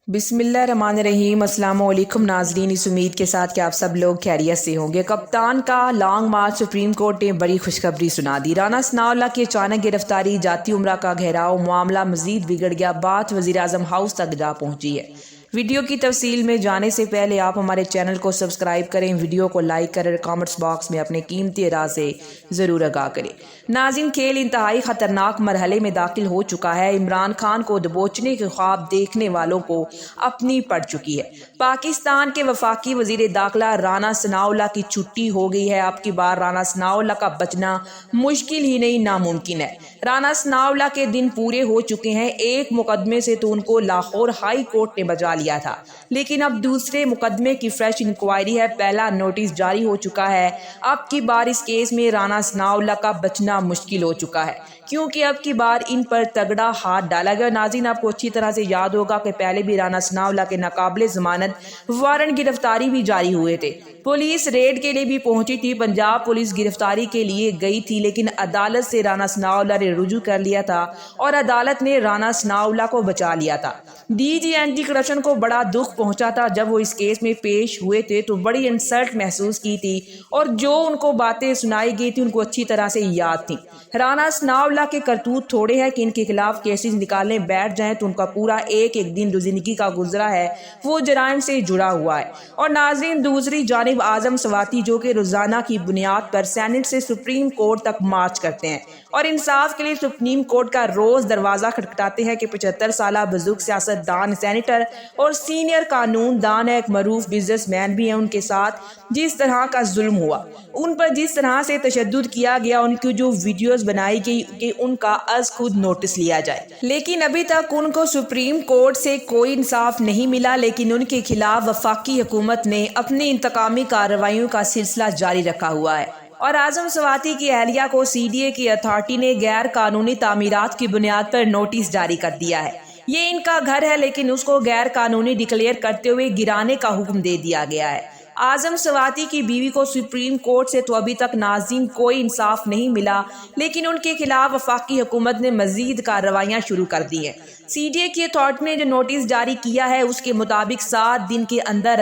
بسم اللہ الرحمن الرحیم۔ السلام علیکم ناظرین، اس امید کے ساتھ کہ آپ سب لوگ خیریت سے ہوں گے۔ کپتان کا لانگ مارچ، سپریم کورٹ نے بڑی خوشخبری سنا دی۔ رانا ثناءاللہ کی اچانک گرفتاری، جاتی عمرہ کا گھیراؤ، معاملہ مزید بگڑ گیا، بات وزیراعظم ہاؤس تک جا پہنچی ہے۔ ویڈیو کی تفصیل میں جانے سے پہلے آپ ہمارے چینل کو سبسکرائب کریں، ویڈیو کو لائک کریں، کامنٹس باکس میں اپنے قیمتی رائے سے ضرور آگاہ کریں۔ ناظرین، کھیل انتہائی خطرناک مرحلے میں داخل ہو چکا ہے۔ عمران خان کو دبوچنے کے خواب دیکھنے والوں کو اپنی پڑ چکی ہے۔ پاکستان کے وفاقی وزیر داخلہ رانا ثناءاللہ کی چھٹی ہو گئی ہے۔ اب کی بار رانا ثناءاللہ کا بچنا مشکل ہی نہیں، ناممکن ہے۔ رانا ثناءاللہ کے دن پورے ہو چکے ہیں۔ ایک مقدمے سے تو ان کو لاہور ہائی کورٹ نے بچا لیا تھا، لیکن اب دوسرے مقدمے کی فریش انکوائری ہے۔ پہلا نوٹس جاری ہو چکا ہے۔ اب کی بار اس کیس میں رانا ثناءاللہ کا بچنا مشکل ہو چکا ہے، کیونکہ اب کی بار ان پر تگڑا ہاتھ ڈالا گیا۔ ناظرین، آپ کو اچھی طرح سے یاد ہوگا کہ پہلے بھی رانا ثناءاللہ کے ناقابل ضمانت وارنٹ گرفتاری بھی جاری ہوئے تھے۔ پولیس ریڈ کے لیے بھی پہنچی تھی، پنجاب پولیس گرفتاری کے لیے گئی تھی، لیکن عدالت سے رانا ثناءاللہ نے رجوع کر لیا تھا اور عدالت نے رانا ثناءاللہ کو بچا لیا تھا۔ ڈی جی اینٹی کرپشن کو بڑا دکھ پہنچا تھا جب وہ اس کیس میں پیش ہوئے تھے، تو بڑی انسلٹ محسوس کی تھی، اور جو ان کو باتیں سنائی گئی تھی ان کو اچھی طرح سے یاد تھیں۔ رانا ثناءاللہ کے کرتوت تھوڑے ہیں کہ ان کے خلاف کیسز نکالنے بیٹھ جائیں تو ان کا پورا ایک دن جو زندگی کا گزرا ہے وہ جرائم سے جڑا ہوا ہے۔ اور ناظرین، دوسری جانب اعظم سواتی، جو کہ روزانہ کی بنیاد پر سینٹ سے سپریم کورٹ تک مارچ کرتے ہیں اور انصاف کے لیے سپریم کورٹ کا روز دروازہ کھٹکھٹاتے ہیں کہ 75 سالہ بزرگ سیاست دان، سینیٹر اور سینئر قانون دان، ایک معروف بزنس مین بھی ہیں، ان کے ساتھ جس طرح کا ظلم ہوا، ان پر جس طرح سے تشدد کیا گیا، ان کی جو ویڈیوز بنائی گئی کہ ان کا از خود نوٹس لیا جائے، لیکن ابھی تک ان کو سپریم کورٹ سے کوئی انصاف نہیں ملا۔ لیکن ان کے خلاف وفاقی حکومت نے اپنی انتقامی کارروائیوں کا سلسلہ جاری رکھا ہوا ہے، اور اعظم سواتی کی اہلیہ کو سی ڈی اے کی اتھارٹی نے غیر قانونی تعمیرات کی بنیاد پر نوٹس جاری کر دیا ہے۔ یہ ان کا گھر ہے، لیکن اس کو غیر قانونی ڈکلیئر کرتے ہوئے گرانے کا حکم دے دیا گیا ہے۔ اعظم سواتی کی بیوی کو سپریم کورٹ سے تو ابھی تک ناظرین کوئی انصاف نہیں ملا، لیکن ان کے خلاف وفاقی حکومت نے مزید کارروائیاں شروع کر دی ہیں۔ سی ڈی اے کی اتھارٹی نے جو نوٹس جاری کیا ہے اس کے مطابق 7 دن کے اندر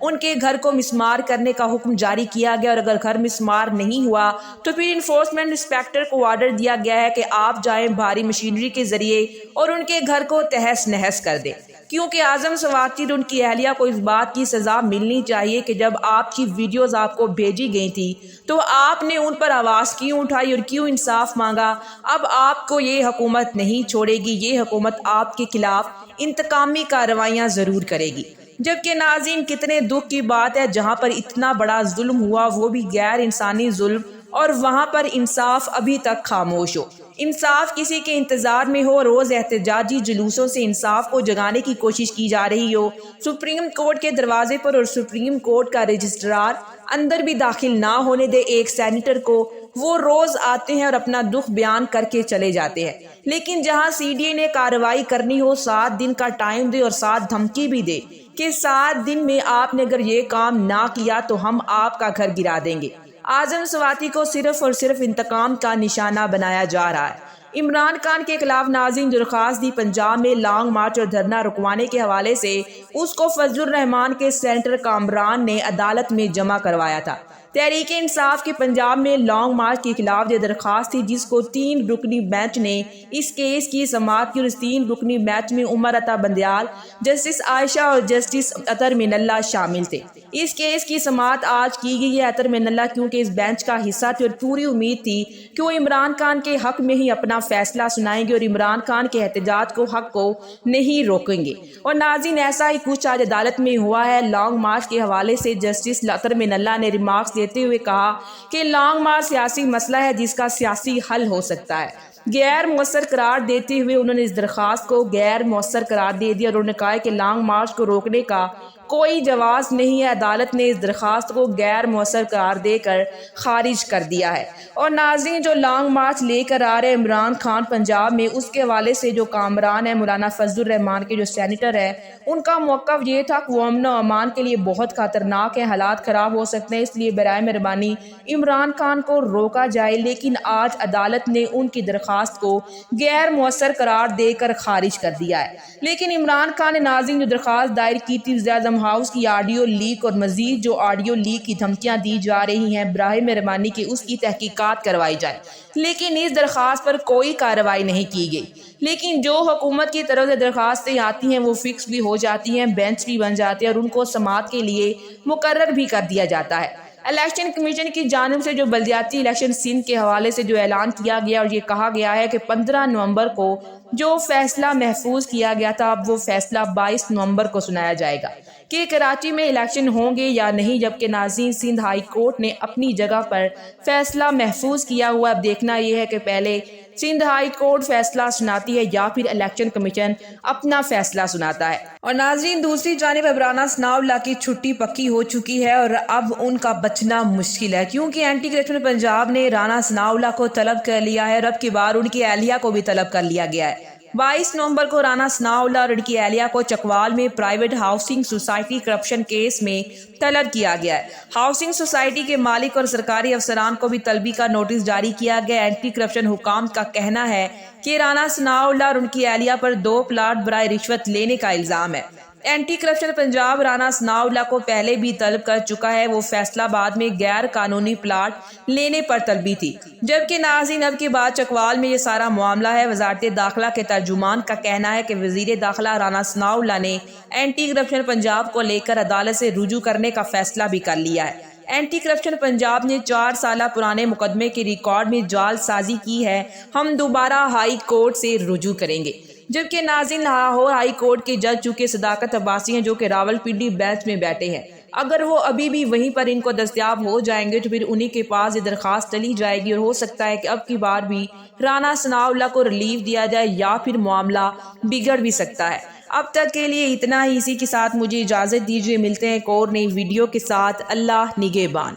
ان کے گھر کو مسمار کرنے کا حکم جاری کیا گیا، اور اگر گھر مسمار نہیں ہوا تو پھر انفورسمنٹ انسپیکٹر کو آرڈر دیا گیا ہے کہ آپ جائیں بھاری مشینری کے ذریعے اور ان کے گھر کو تہس نہس کر دیں، کیونکہ اعظم سواتی اور ان کی اہلیہ کو اس بات کی سزا ملنی چاہیے کہ جب آپ کی ویڈیوز آپ کو بھیجی گئی تھی تو آپ نے ان پر آواز کیوں اٹھائی اور کیوں انصاف مانگا۔ اب آپ کو یہ حکومت نہیں چھوڑے گی، یہ حکومت آپ کے خلاف انتقامی کارروائیاں ضرور کرے گی۔ جبکہ ناظرین، کتنے دکھ کی بات ہے، جہاں پر اتنا بڑا ظلم ہوا وہ بھی غیر انسانی ظلم، اور وہاں پر انصاف ابھی تک خاموش ہو۔ انصاف کسی کے انتظار میں ہو، روز احتجاجی جلوسوں سے انصاف کو جگانے کی کوشش کی جا رہی ہو، سپریم کورٹ کے دروازے پر اور سپریم کورٹ کا رجسٹرار اندر بھی داخل نہ ہونے دے ایک سینیٹر کو، وہ روز آتے ہیں اور اپنا دکھ بیان کر کے چلے جاتے ہیں۔ لیکن جہاں سی ڈی اے نے کارروائی کرنی ہو، 7 دن کا ٹائم دے اور 7 دھمکی بھی دے کہ 7 دن میں آپ نے اگر یہ کام نہ کیا تو ہم آپ کا گھر گرا دیں گے۔ اعظم سواتی کو صرف اور صرف انتقام کا نشانہ بنایا جا رہا ہے۔ عمران خان کے خلاف ناظرین درخواست دی، پنجاب میں لانگ مارچ اور دھرنا رکوانے کے حوالے سے اس کو فضل الرحمان کے سینیٹر کامران نے عدالت میں جمع کروایا تھا۔ تحریک انصاف کے پنجاب میں لانگ مارچ کے خلاف یہ درخواست تھی، جس کو 3 رکنی بینچ نے اس کیس کی سماعت کی، اور اس 3 رکنی بینچ میں عمر عطا بندیال، جسٹس عائشہ اور جسٹس عطر من اللہ شامل تھے۔ اس کیس کی سماعت آج کی گئی ہے۔ عطر من اللہ کیونکہ اس بینچ کا حصہ تھے اور پوری امید تھی کہ وہ عمران خان کے حق میں ہی اپنا فیصلہ سنائیں گے اور عمران خان کے احتجاج کو حق کو نہیں روکیں گے، اور ناظرین ایسا ہی کچھ آج عدالت میں ہوا ہے۔ لانگ مارچ کے حوالے سے جسٹس عطر من اللہ نے ریمارکس دیتے ہوئے کہا کہ لانگ مارچ سیاسی مسئلہ ہے جس کا سیاسی حل ہو سکتا ہے۔ غیر مؤثر قرار دیتے ہوئے انہوں نے اس درخواست کو غیر مؤثر قرار دے دیا، اور انہوں نے کہا کہ لانگ مارچ کو روکنے کا کوئی جواز نہیں ہے، عدالت نے اس درخواست کو غیر مؤثر قرار دے کر خارج کر دیا ہے۔ اور ناظرین، جو لانگ مارچ لے کر آ رہے عمران خان پنجاب میں، اس کے حوالے سے جو کامران ہیں مولانا فضل الرحمان کے جو سینیٹر ہیں، ان کا موقف یہ تھا کہ وہ امن و امان کے لیے بہت خطرناک ہے، حالات خراب ہو سکتے ہیں، اس لیے برائے مہربانی عمران خان کو روکا جائے۔ لیکن آج عدالت نے ان کی درخواست کو غیر مؤثر قرار دے کر خارج کر دیا ہے۔ لیکن عمران خان نے ناظرین جو درخواست دائر کی تھی وزیر اعظم ہاؤس کی آڈیو لیک اور مزید جو آڈیو لیک کی دھمکیاں دی جا رہی ہیں، براہ مہربانی کی اس کی تحقیقات کروائی جائے، لیکن اس درخواست پر کوئی کارروائی نہیں کی گئی۔ لیکن جو حکومت کی طرف سے درخواستیں آتی ہیں وہ فکس بھی ہو جاتی ہیں، بینچ بھی بن جاتے ہیں اور ان کو سماعت کے لیے مقرر بھی کر دیا جاتا ہے۔ الیکشن کمیشن کی جانب سے جو بلدیاتی الیکشن سندھ کے حوالے سے جو اعلان کیا گیا اور یہ کہا گیا ہے کہ 15 نومبر کو جو فیصلہ محفوظ کیا گیا تھا، اب وہ فیصلہ 22 نومبر کو سنایا جائے گا کہ کراچی میں الیکشن ہوں گے یا نہیں، جبکہ ناظرین سندھ ہائی کورٹ نے اپنی جگہ پر فیصلہ محفوظ کیا ہوا۔ اب دیکھنا یہ ہے کہ پہلے سندھ ہائی کورٹ فیصلہ سناتی ہے یا پھر الیکشن کمیشن اپنا فیصلہ سناتا ہے۔ اور ناظرین، دوسری جانب اب رانا ثناء اللہ کی چھٹی پکی ہو چکی ہے اور اب ان کا بچنا مشکل ہے، کیونکہ اینٹی کرپشن پنجاب نے رانا ثناء اللہ کو طلب کر لیا ہے اور اب کی بار ان کی اہلیہ کو بھی طلب کر لیا گیا ہے۔ 22 نومبر کو رانا ثناء اللہ اور ان کی اہلیہ کو چکوال میں private housing society corruption case میں طلب کیا گیا ہے۔ ہاؤسنگ سوسائٹی کے مالک اور سرکاری افسران کو بھی طلبی کا نوٹس جاری کیا گیا۔ اینٹی کرپشن حکام کا کہنا ہے کہ رانا ثناء اللہ اور ان کی اہلیہ پر 2 پلاٹ برائے رشوت لینے کا الزام ہے۔ اینٹی کرپشن پنجاب رانا ثناء اللہ کو پہلے بھی طلب کر چکا ہے، وہ فیصلہ آباد میں غیر قانونی پلاٹ لینے پر طلبی تھی، جبکہ ناظرین اب کی بات چکوال میں یہ سارا معاملہ ہے۔ وزارت داخلہ کے ترجمان کا کہنا ہے کہ وزیر داخلہ رانا ثناء اللہ نے اینٹی کرپشن پنجاب کو لے کر عدالت سے رجوع کرنے کا فیصلہ بھی کر لیا ہے۔ اینٹی کرپشن پنجاب نے 4 سالہ پرانے مقدمے کے ریکارڈ میں جعل سازی کی ہے، ہم دوبارہ ہائی کورٹ سے رجوع کریں گے۔ جبکہ ناظرین لاہور ہائی کورٹ کے جج چونکہ صداقت عباسی ہیں جو کہ راولپنڈی بینچ میں بیٹھے ہیں، اگر وہ ابھی بھی وہیں پر ان کو دستیاب ہو جائیں گے تو پھر انہی کے پاس یہ درخواست چلی جائے گی اور ہو سکتا ہے کہ اب کی بار بھی رانا ثناء اللہ کو ریلیف دیا جائے یا پھر معاملہ بگڑ بھی سکتا ہے۔ اب تک کے لیے اتنا ہی، اسی کے ساتھ مجھے اجازت دیجیے، ملتے ہیں ایک اور نئی ویڈیو کے ساتھ۔ اللہ نگہبان۔